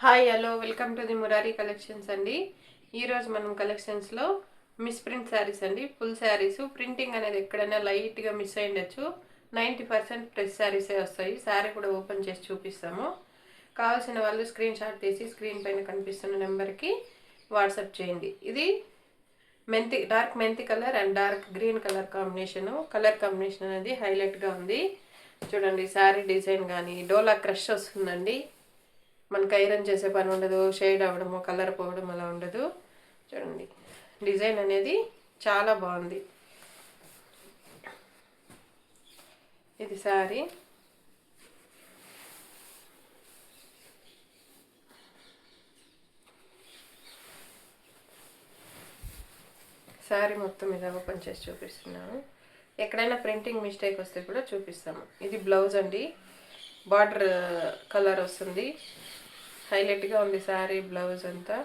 Hi hello welcome to the Murari collections అండి. ఈరోజు మనం కలెక్షన్స్లో మిస్ ప్రింట్ శారీస్ అండి. ఫుల్ శారీస్ ప్రింటింగ్ అనేది ఎక్కడైనా లైట్గా మిస్ అయ్యిండొచ్చు. 90% ప్రెస్ శారీసే వస్తాయి. శారీ కూడా ఓపెన్ చేసి చూపిస్తాము. కావాల్సిన వాళ్ళు స్క్రీన్ షాట్ తీసి స్క్రీన్ పైన కనిపిస్తున్న నెంబర్కి వాట్సాప్ చేయండి. ఇది డార్క్ మెంతి colour and dark green colour combination అనేది హైలైట్గా ఉంది. చూడండి శారీ డిజైన్ కానీ డోలా క్రష్ వస్తుందండి. మనకు ఐరన్ చేసే పని ఉండదు, షేడ్ అవ్వడము కలర్ పోవడం అలా ఉండదు. చూడండి డిజైన్ అనేది చాలా బాగుంది. ఇది శారీ. శారీ మొత్తం మీద ఓపెన్ చేసి చూపిస్తున్నాను. ఎక్కడైనా ప్రింటింగ్ మిస్టేక్ వస్తే కూడా చూపిస్తాము. ఇది బ్లౌజ్ అండి. బార్డర్ కలర్ వస్తుంది. హైలైట్గా ఉంది శారీ బ్లౌజ్ అంతా.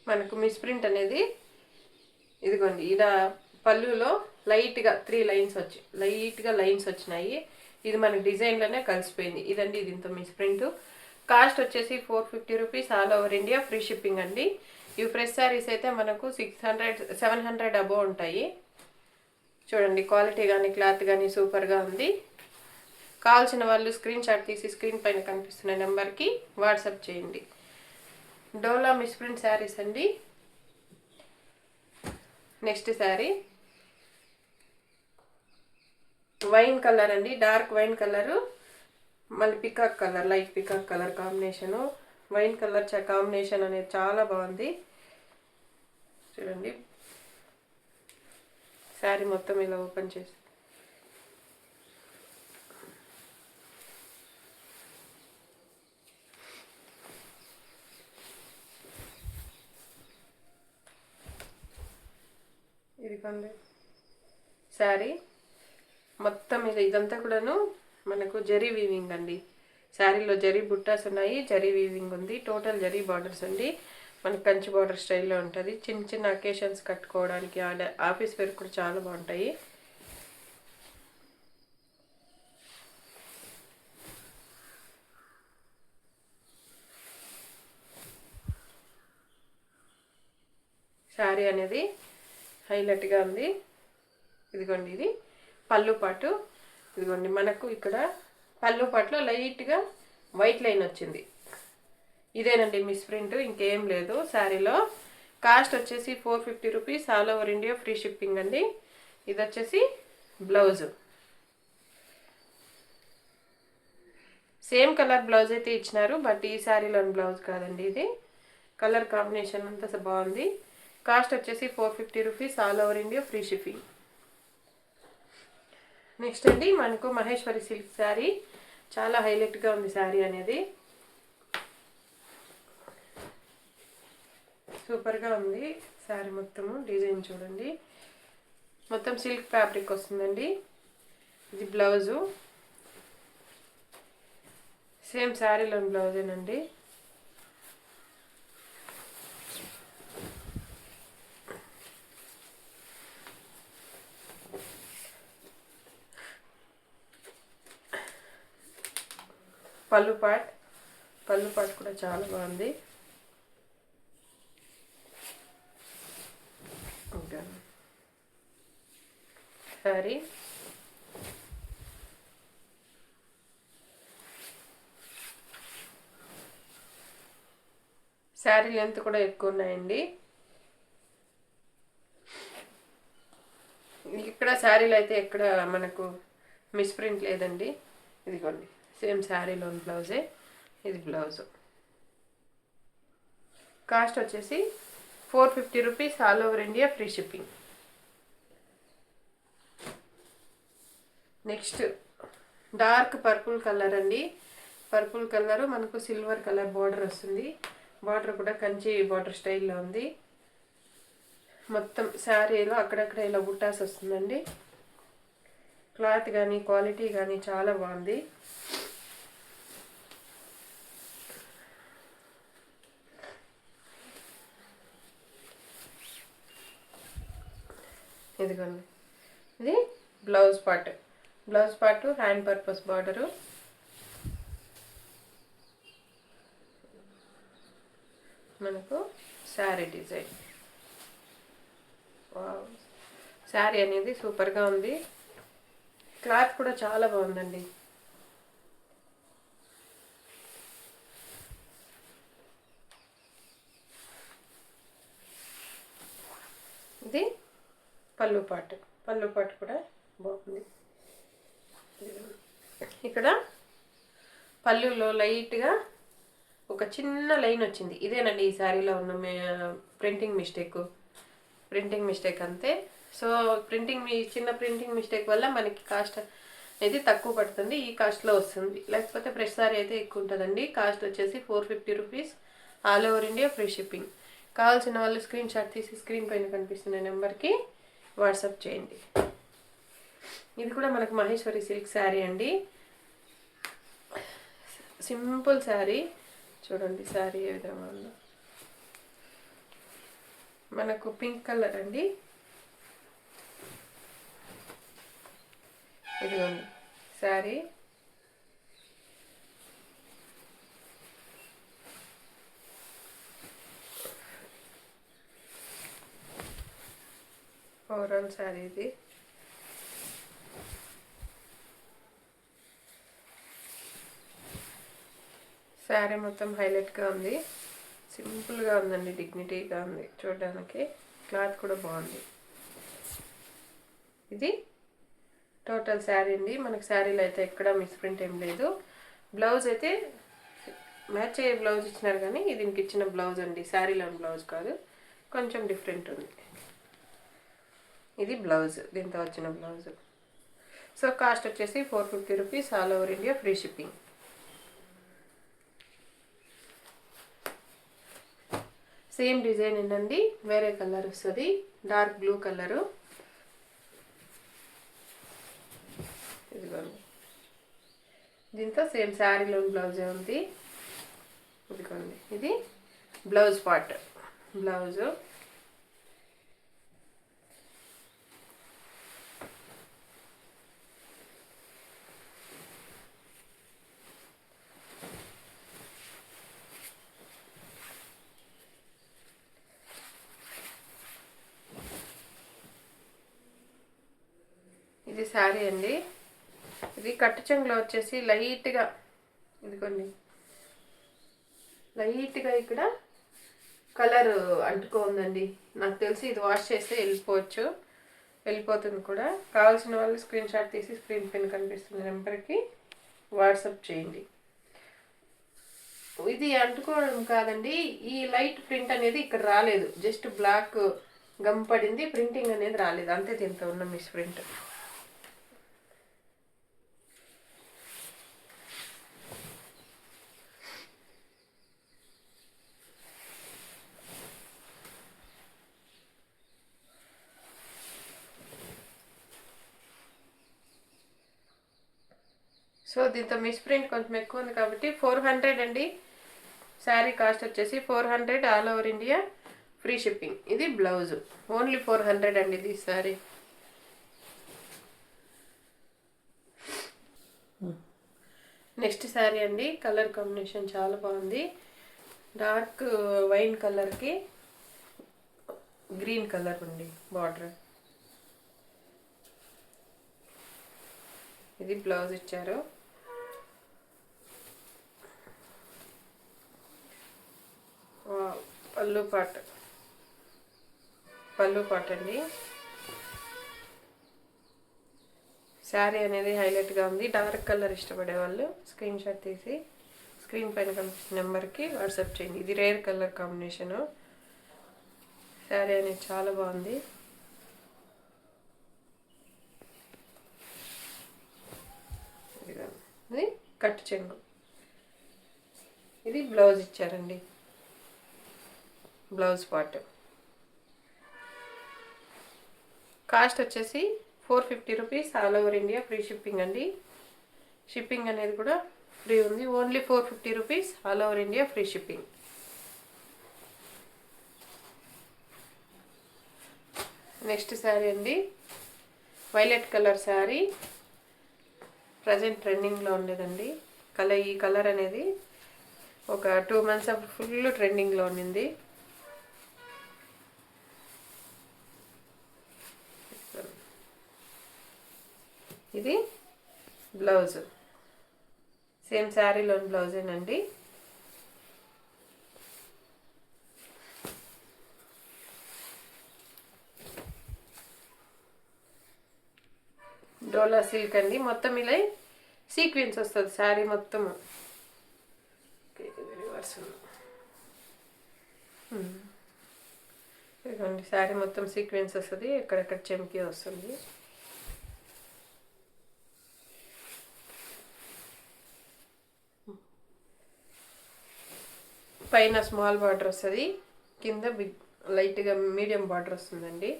మనకు మిస్ ప్రింట్ అనేది ఇదిగోండి ఇలా పళ్ళులో లైట్గా 3 లైన్స్ వచ్చినాయి. ఇది మన డిజైన్లోనే కలిసిపోయింది. ఇదండి ఇది ఇంత మిస్ ప్రింట్. కాస్ట్ వచ్చేసి 450 rupees all over India, free shipping అండి. ఇవి ఫ్రెష్ శారీస్ అయితే మనకు 600-700 అబోవ్ ఉంటాయి. చూడండి క్వాలిటీ కానీ క్లాత్ కానీ సూపర్గా ఉంది. కావాల్సిన వాళ్ళు స్క్రీన్ షాట్ తీసి స్క్రీన్ పైన కనిపిస్తున్న నెంబర్కి వాట్సాప్ చేయండి. డోలా మిస్ ప్రింట్ శారీస్ అండి. నెక్స్ట్ శారీ వైన్ కలర్ అండి. డార్క్ వైన్ కలరు మళ్ళీ peacock colour, light peacock colour combination. Wine colour combination అనేది చాలా బాగుంది. చూడండి శారీ మొత్తం ఇలా ఓపెన్ చేసి ఇది కండి శారీ మొత్తం ఇదంతా కూడాను మనకు జరీ వీవింగ్ అండి. శారీలో జరీ బుట్టాస్ ఉన్నాయి, జరీ వీవింగ్ ఉంది. టోటల్ జరీ బార్డర్స్ అండి. మనకు కంచి బార్డర్ స్టైల్లో ఉంటుంది. చిన్న చిన్న అకేషన్స్ కట్టుకోవడానికి, ఆఫీస్ వేర్ కూడా చాలా బాగుంటాయి. శారీ అనేది హైలైట్గా ఉంది. ఇదిగోండి ఇది పళ్ళు పాటు. ఇదిగోండి మనకు ఇక్కడ పళ్ళు పాటులో లైట్గా వైట్ లైన్ వచ్చింది. ఇదేనండి మిస్ ప్రింట్, ఇంకేం లేదు శారీలో. కాస్ట్ వచ్చేసి 450 rupees all over India, free shipping అండి. ఇది వచ్చేసి బ్లౌజ్. సేమ్ కలర్ బ్లౌజ్ అయితే ఇచ్చినారు, బట్ ఈ శారీలోని బ్లౌజ్ కాదండి ఇది. కలర్ కాంబినేషన్ అంతా బాగుంది. కాస్ట్ వచ్చేసి 450 rupees all over India, free shipping. Next అండి మనకు మహేశ్వరి సిల్క్ శారీ. చాలా హైలైట్గా ఉంది శారీ అనేది. సూపర్గా ఉంది శారీ మొత్తము. డిజైన్ చూడండి మొత్తం సిల్క్ ఫ్యాబ్రిక్ వస్తుందండి. ఇది బ్లౌజు. సేమ్ శారీలోని బ్లౌజేనండి. పళ్ళు పాట్ కూడా చాలా బాగుంది. సారీ శారీ లెంత్ కూడా ఎక్కువ ఉన్నాయండి. ఇక్కడ శారీలో అయితే ఎక్కడ మనకు మిస్ ప్రింట్ లేదండి. ఇదిగోండి సేమ్ శారీలోని బ్లౌజే. ఇది బ్లౌజు. కాస్ట్ వచ్చేసి 450 rupees all over India, free shipping. Next dark purple colour అండి. పర్పుల్ కలరు మనకు సిల్వర్ కలర్ బార్డర్ వస్తుంది. బార్డర్ కూడా కంచి బార్డర్ స్టైల్లో ఉంది. మొత్తం శారీలో అక్కడక్కడ ఇలా బుట్టాస్ వస్తుందండి. క్లాత్ కానీ క్వాలిటీ కానీ చాలా బాగుంది. ఇదిగోండి, ఇది blouse part hand purpose border. మనకు శారీ డిజైన్, శారీ అనేది సూపర్గా ఉంది. క్లాత్ కూడా చాలా బాగుందండి. ఇది పళ్ళు పాటు కూడా బాగుంది. ఇక్కడ పళ్ళులో లైట్గా ఒక చిన్న లైన్ వచ్చింది. ఇదేనండి ఈ శారీలో ఉన్న ప్రింటింగ్ మిస్టేక్ అంతే. సో చిన్న ప్రింటింగ్ మిస్టేక్ వల్ల మనకి కాస్ట్ అనేది తక్కువ పడుతుంది. ఈ కాస్ట్లో వస్తుంది. లేకపోతే ఫ్రెష్ శారీ అయితే ఎక్కువ ఉంటుందండి. కాస్ట్ వచ్చేసి 450 rupees. All over India free shipping. కావాల్సిన వాళ్ళు స్క్రీన్ షాట్ తీసి స్క్రీన్ పైన కనిపిస్తున్న నెంబర్కి వాట్సాప్ చేయండి. ఇది కూడా మనకు మహేశ్వరి సిల్క్ శారీ అండి. సింపుల్ శారీ. చూడండి శారీ ఏ విధంగా ఉందో. మనకు పింక్ కలర్ అండి. ఇదిగోండి శారీ. ఓవరాల్ శారీ ఇది. శారీ మొత్తం హైలైట్గా ఉంది. సింపుల్గా ఉందండి, డిగ్నిటీగా ఉంది చూడడానికి. క్లాత్ కూడా బాగుంది. ఇది టోటల్ శారీ అండి. మనకు శారీలో అయితే ఎక్కడ మిస్ప్రింట్ ఏం లేదు. బ్లౌజ్ అయితే మ్యాచ్ అయ్యే బ్లౌజ్ ఇచ్చినారు, కానీ దీనికి ఇచ్చిన బ్లౌజ్ అండి, శారీలోని బ్లౌజ్ కాదు, కొంచెం డిఫరెంట్ ఉంది. ఇది బ్లౌజ్, దీంతో వచ్చిన బ్లౌజ్. సో కాస్ట్ వచ్చేసి 450 rupees. All over India free shipping. Same design ఏంటండి, వేరే కలర్ వస్తుంది, డార్క్ బ్లూ కలరు. ఇదిగోండి, దీంతో సేమ్ శారీలోని బ్లౌజే ఉంది. ఇదిగోండి, ఇది బ్లౌజ్ పార్ట్. బ్లౌజు ఇది శారీ అండి. ఇది కట్టు చెంగులో వచ్చేసి లైట్గా, ఇదిగోండి లైట్గా ఇక్కడ కలర్ అంటుకోందండి. నాకు తెలిసి ఇది వాష్ చేస్తే వెళ్ళిపోతుంది కూడా. కావాల్సిన వాళ్ళు స్క్రీన్ షాట్ తీసి స్క్రీన్ పైన కనిపిస్తున్న నెంబర్కి వాట్సాప్ చేయండి. ఇది అంటుకోవడం కాదండి, ఈ లైట్ ప్రింట్ అనేది ఇక్కడ రాలేదు, జస్ట్ బ్లాక్ గమ్ పడింది, ప్రింటింగ్ అనేది రాలేదు అంతే. దీంతో ఉన్న మిస్ ప్రింట్. సో దీంతో మిస్ ప్రింట్ కొంచెం ఎక్కువ ఉంది కాబట్టి 400 అండి. శారీ కాస్ట్ వచ్చేసి 400. All over India free shipping. ఇది బ్లౌజ్, ఓన్లీ 400 అండి ఇది శారీ. నెక్స్ట్ శారీ అండి. కలర్ కాంబినేషన్ చాలా బాగుంది. డార్క్ వైన్ కలర్కి గ్రీన్ కలర్ ఉంది బార్డర్. ఇది బ్లౌజ్ ఇచ్చారు. పళ్ళు పాట్ అండి. శారీ అనేది హైలైట్గా ఉంది. డార్క్ కలర్ ఇష్టపడే వాళ్ళు స్క్రీన్ షాట్ తీసి స్క్రీన్ పైన కనిపిస్తున్న నెంబర్కి వాట్సాప్ చేయండి. ఇది రేర్ కలర్ కాంబినేషను. శారీ అనేది చాలా బాగుంది. ఇది కట్ చెంగు. ఇది బ్లౌజ్ ఇచ్చారండి, బ్లౌజ్ పార్ట్. కాస్ట్ వచ్చేసి 450 rupees, all over India free shipping అండి. షిప్పింగ్ అనేది కూడా ఫ్రీ ఉంది. Only 450 rupees, all over India free shipping. Next sari అండి, వైలెట్ కలర్ శారీ. ప్రజెంట్ ట్రెండింగ్లో ఉండేదండి ఈ కలర్ అనేది ఒక 2 months ఫుల్ ట్రెండింగ్లో ఉండింది. ఇది బ్లౌజ్, సేమ్ శారీలోని బ్లౌజేనండి. డోలా సిల్క్ అండి. మొత్తం ఇలా సీక్వెన్స్ వస్తుంది శారీ మొత్తము. ఇదిగోండి శారీ మొత్తం సీక్వెన్స్ వస్తుంది, ఎక్కడెక్కడ చెమ్కి వస్తుంది. పైన స్మాల్ బార్డర్ వస్తుంది, కింద లైట్గా మీడియం బార్డర్ వస్తుందండి.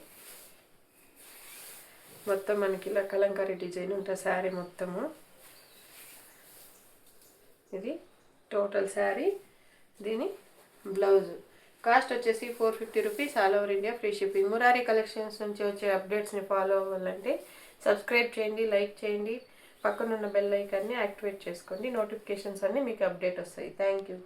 మొత్తం మనకి ఇలా కలంకారీ డిజైన్ ఉంటుంది శారీ మొత్తము. ఇది టోటల్ శారీ, దీని బ్లౌజ్. కాస్ట్ వచ్చేసి 450 rupees, all over India free shipping. Murari collections నుంచి వచ్చే అప్డేట్స్ని ఫాలో అవ్వాలంటే సబ్స్క్రైబ్ చేయండి, లైక్ చేయండి, పక్కనున్న బెల్ ఐకాన్ని యాక్టివేట్ చేసుకోండి. నోటిఫికేషన్స్ అన్నీ మీకు అప్డేట్ వస్తాయి. Thank you.